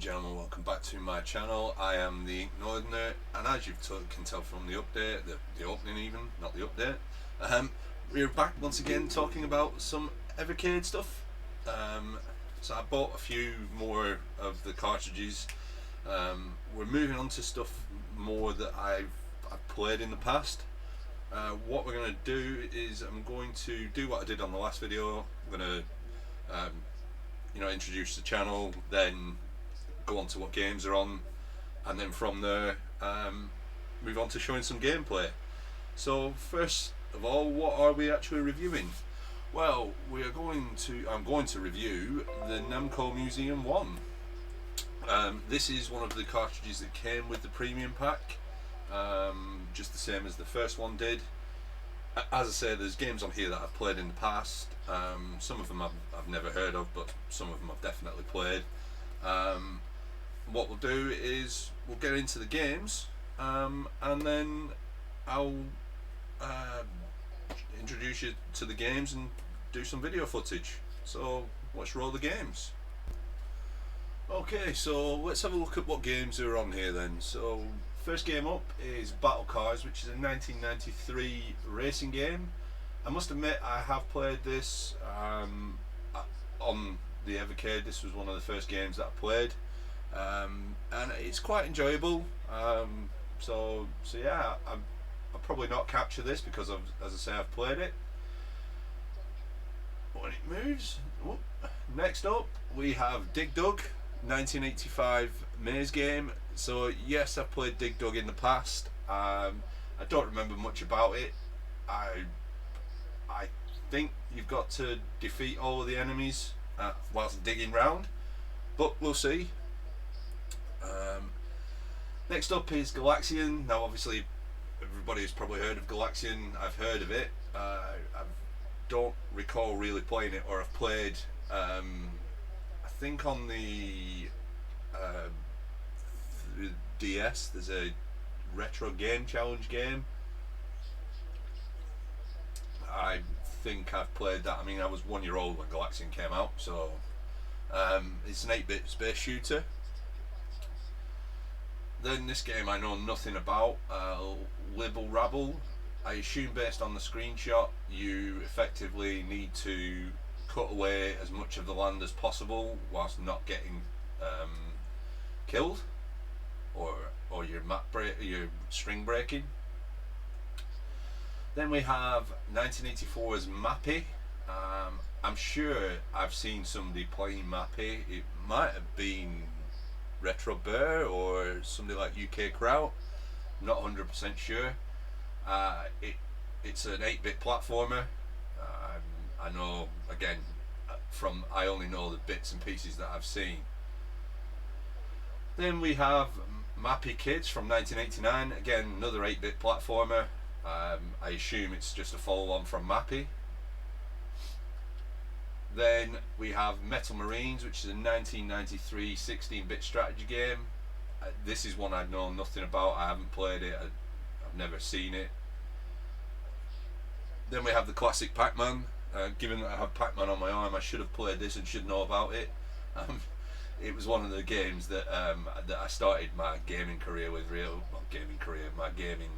gentlemen, welcome back to my channel. I am the Northerner, and as you can tell from the update, the opening even, not the update, we're back once again talking about some Evercade stuff. So I bought a few more of the cartridges. We're moving on to stuff more that I've played in the past. What we're going to do is I'm going to do what I did on the last video. I'm going to introduce the channel, then go on to what games are on, and then from there move on to showing some gameplay. So first of all, what are we actually reviewing? Well, I'm going to review the Namco Museum 1. This is one of the cartridges that came with the premium pack, just the same as the first one did. As I say, there's games on here that I've played in the past. Some of them I've never heard of, but some of them I've definitely played. What we'll do is we'll get into the games, and then I'll introduce you to the games and do some video footage. So let's roll the games. Okay, so let's have a look at what games are on here then. So first game up is Battle Cars, which is a 1993 racing game. I must admit I have played this on the Evercade. This was one of the first games that I played, and it's quite enjoyable. So yeah, I'll probably not capture this because as I say, I've played it. When it moves, whoop. Next up we have Dig Dug, 1985 maze game. So yes, I've played Dig Dug in the past. I don't remember much about it. I think you've got to defeat all of the enemies whilst digging round, but we'll see. Next up is Galaxian. Now obviously everybody has probably heard of Galaxian. I've heard of it. I don't recall really playing it, or I've played I think on the DS there's a retro game challenge game. I think I've played that. I mean, I was 1 year old when Galaxian came out, so it's an 8-bit space shooter. Then this game I know nothing about, Libble Rabble. I assume based on the screenshot you effectively need to cut away as much of the land as possible whilst not getting killed or your your string breaking. Then we have 1984's Mappy. I'm sure I've seen somebody playing Mappy. It might have been Retro Bear or somebody like UK Kraut. Not 100% sure. It's an 8-bit platformer. I know, again, I only know the bits and pieces that I've seen. Then we have Mappy Kids from 1989. Again, another 8-bit platformer. I assume it's just a follow-on from Mappy. Then we have Metal Marines, which is a 1993 16-bit strategy game. This is one I know nothing about. I haven't played it. I've never seen it. Then we have the classic Pac-Man. Given that I have Pac-Man on my arm, I should have played this and should know about it. It was one of the games that I started my gaming career with. My gaming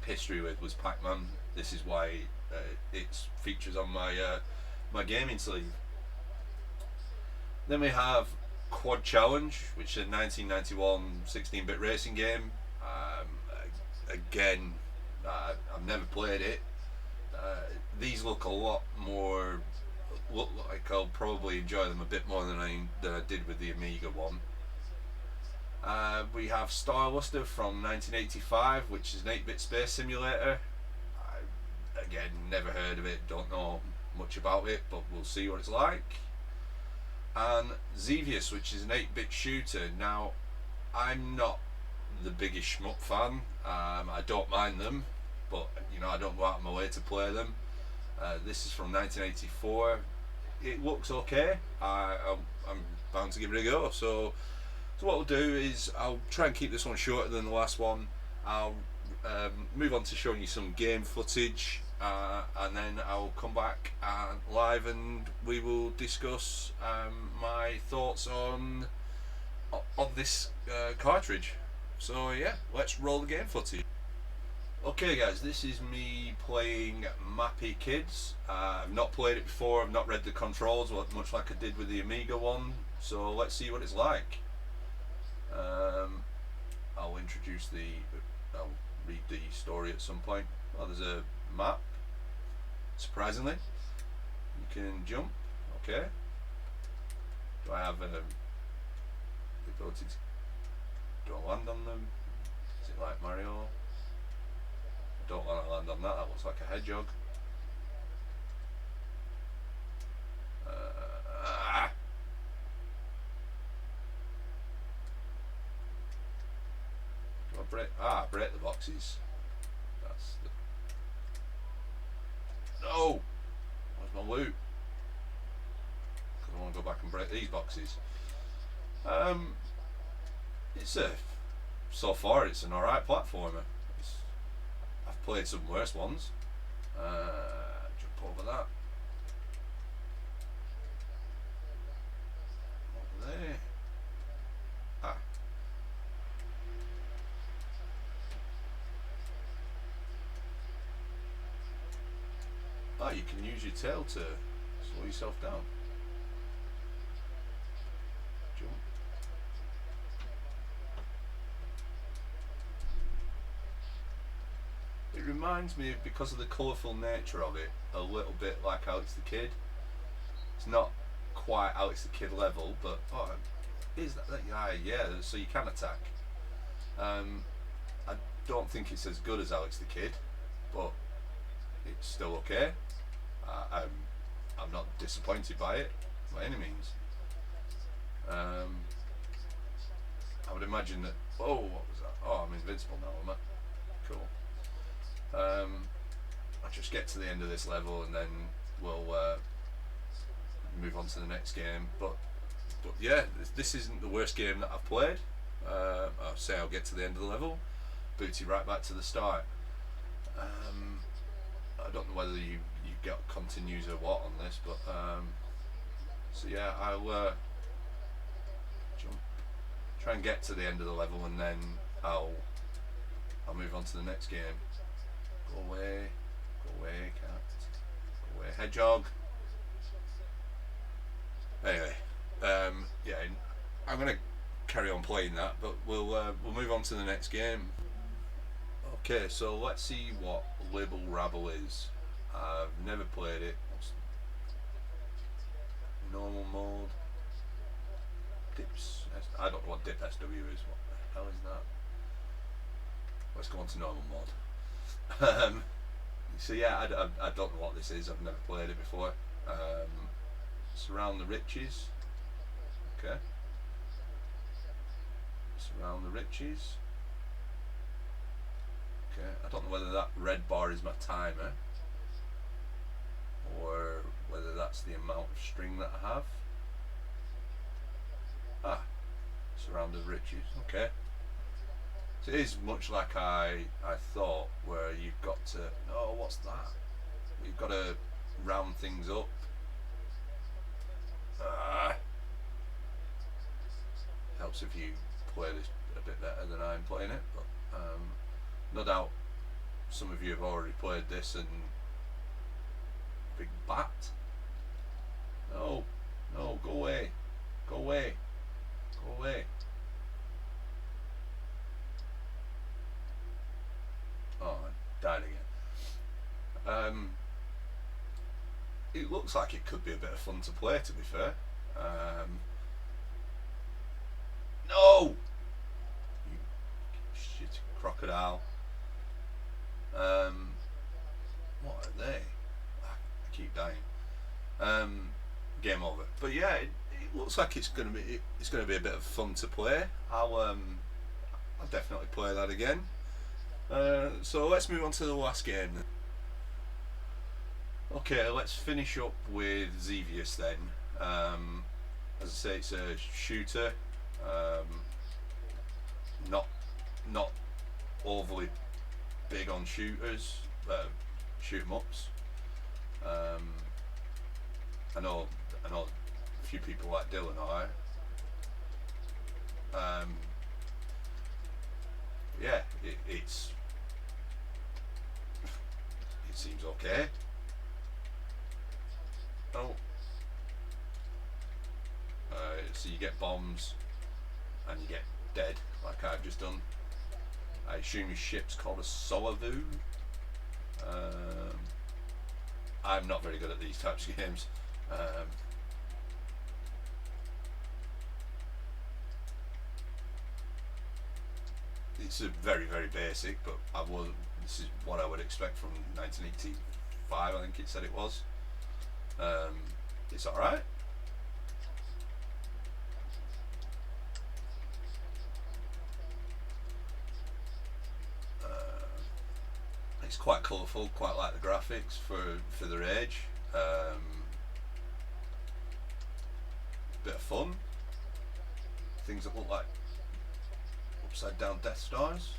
history with was Pac-Man. This is why it features on my my gaming sleeve. Then we have Quad Challenge, which is a 1991 16-bit racing game. Again, I've never played it. These look like I'll probably enjoy them a bit more than I did with the Amiga one. We have Star Luster from 1985, which is an 8-bit space simulator. Again, never heard of it, don't know much about it, but we'll see what it's like. And Xevious, which is an 8-bit shooter. Now, I'm not the biggest shmup fan. I don't mind them, but I don't go out of my way to play them. This is from 1984. It looks okay. I'm bound to give it a go. So what we'll do is I'll try and keep this one shorter than the last one. I'll move on to showing you some game footage, and then I'll come back live and we will discuss my thoughts on on this cartridge. So yeah, let's roll the game footage. Okay guys, this is me playing Mappy Kids. I've not played it before, I've not read the controls, much like I did with the Amiga one, so let's see what it's like. I'll I'll read the story at some point. Oh, there's a map, surprisingly. You can jump, okay. Do I have the ability to, do I land on them? Is it like Mario? I don't want to land on that, that looks like a hedgehog. Do I break? Break the boxes. That's the... No! Where's my loot? Because I want to go back and break these boxes. It's a... So far it's an alright platformer. I've played some worse ones. Jump over that. Over there. You can use your tail to slow yourself down. Jump. It reminds me, because of the colourful nature of it, a little bit like Alex the Kid. It's not quite Alex the Kid level, but is that yeah, so you can attack. I don't think it's as good as Alex the Kid, but it's still okay. I'm not disappointed by it by any means. I would imagine that. Oh, what was that? Oh, I'm invincible now, am I? Cool. I'll just get to the end of this level and then we'll move on to the next game. But yeah, this isn't the worst game that I've played. I'll say I'll get to the end of the level, boot you right back to the start. I don't know whether you get continues or what on this, but so yeah, I'll jump, try and get to the end of the level, and then I'll move on to the next game. Go away, cat. Go away, hedgehog. Anyway, yeah, I'm gonna carry on playing that, but we'll move on to the next game. Okay, so let's see what Libble Rabble is. I've never played it. Normal mode. Dips. I don't know what dip SW is. What the hell is that? Let's go on to normal mode. So yeah, I don't know what this is. I've never played it before. Surround the riches. Okay. Surround the riches. Okay, I don't know whether that red bar is my timer or whether that's the amount of string that I have. Surround the riches. Okay. So it is much like I thought, where you've got to... Oh, what's that? You've got to round things up. Helps if you play this a bit better than I'm playing it, but no doubt some of you have already played this. And big bat. No, go away, go away, go away. Oh, I died again. It looks like it could be a bit of fun to play, to be fair. No! You shit crocodile. What are they? I keep dying. Game over. But yeah, it looks like it's gonna be a bit of fun to play. I'll definitely play that again. So let's move on to the last game. Okay, let's finish up with Xevious then. As I say, it's a shooter. Not overly big on shooters, shoot 'em ups. I know a few people like Dylan are. Um, yeah, it seems okay. Oh, so you get bombs and you get dead, like I've just done. I assume your ship's called a Solavu. Um, I'm not very good at these types of games. Um, it's a very, very basic, but this is what I would expect from 1985. I think it said it was. Um, it's all right. It's quite colourful. Quite like the graphics for their age. Bit of fun. Things that look like upside down Death Stars.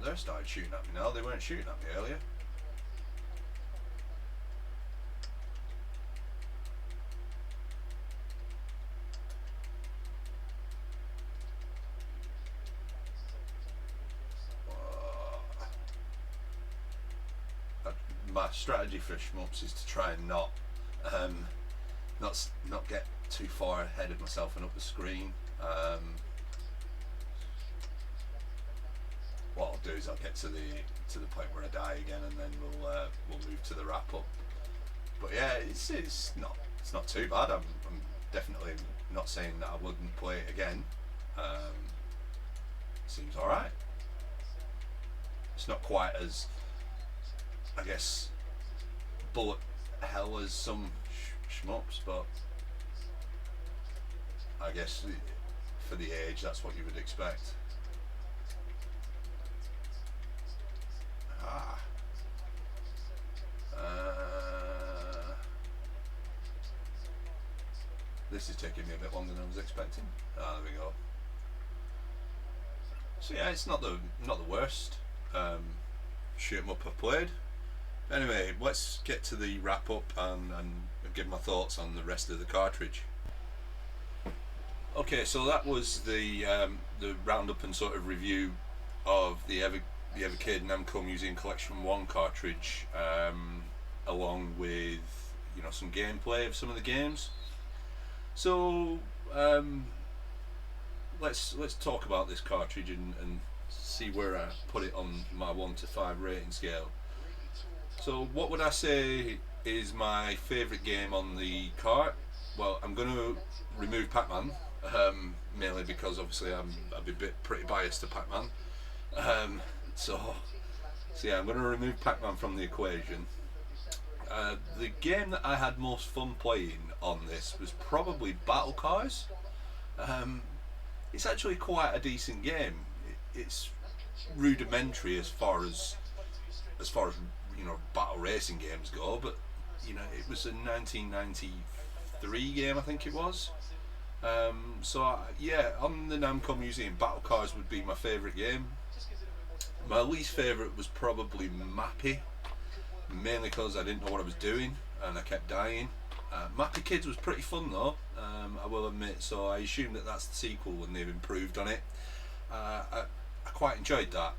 They're started shooting at me now. They weren't shooting at me earlier. My strategy for shmups is to try and um, not get too far ahead of myself and up the screen. What I'll do is I'll get to the point where I die again, and then we'll move to the wrap up. But yeah, it's not too bad. I'm definitely not saying that I wouldn't play it again. Seems all right. It's not quite as, I guess, bullet hell as some shmups, but I guess for the age, that's what you would expect. Ah. This is taking me a bit longer than I was expecting. There we go. So yeah, it's not the worst shoot 'em up I've played. Anyway, let's get to the wrap up and give my thoughts on the rest of the cartridge. Okay, so that was the roundup and sort of review of the Evercade Namco Museum Collection 1 cartridge, along with some gameplay of some of the games. So let's talk about this cartridge and see where I put it on my 1 to 5 rating scale. So what would I say is my favourite game on the cart? Well, I'm going to remove Pac-Man, mainly because obviously I'd be pretty biased to Pac-Man. So yeah, I'm going to remove Pac-Man from the equation. The game that I had most fun playing on this was probably Battle Cars. It's actually quite a decent game. It's rudimentary as far as battle racing games go, but it was a 1993 game, I think it was. Yeah, on the Namco Museum, Battle Cars would be my favourite game. My least favourite was probably Mappy, mainly because I didn't know what I was doing and I kept dying. Mappy Kids was pretty fun though, I will admit, so I assume that that's the sequel and they've improved on it. I quite enjoyed that.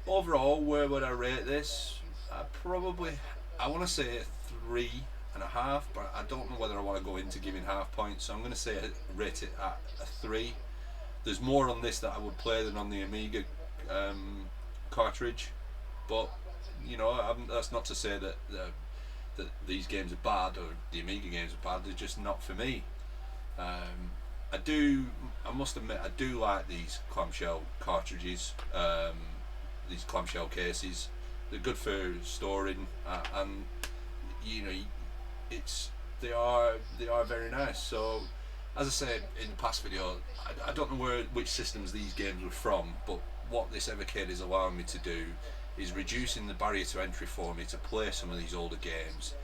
Overall, where would I rate this? I want to say a 3.5, but I don't know whether I want to go into giving half points, so I'm going to say rate it at a 3. There's more on this that I would play than on the Amiga cartridge, but that's not to say that these games are bad or the Amiga games are bad. They're just not for me. I must admit, I do like these clamshell cartridges, these clamshell cases. They're good for storing, and they are very nice. So, as I said in the past video, I don't know which systems these games were from, but what this Evercade is allowing me to do is reducing the barrier to entry for me to play some of these older games.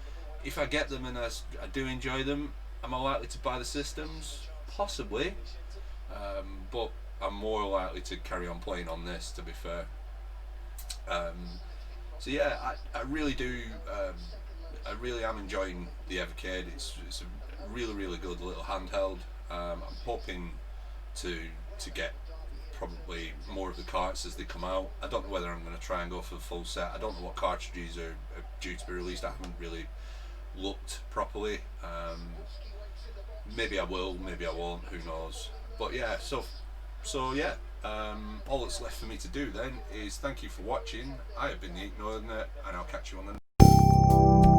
If I get them and I do enjoy them, am I likely to buy the systems? Possibly, but I'm more likely to carry on playing on this, to be fair. So yeah, I really do I really am enjoying the Evercade. It's a really good little handheld. I'm hoping to get probably more of the carts as they come out. I don't know whether I'm going to try and go for the full set. I don't know what cartridges are due to be released. I haven't really looked properly. Maybe I will, maybe I won't. Who knows? But yeah, so yeah. All that's left for me to do then is thank you for watching. I have been the Ignorander, and I'll catch you on the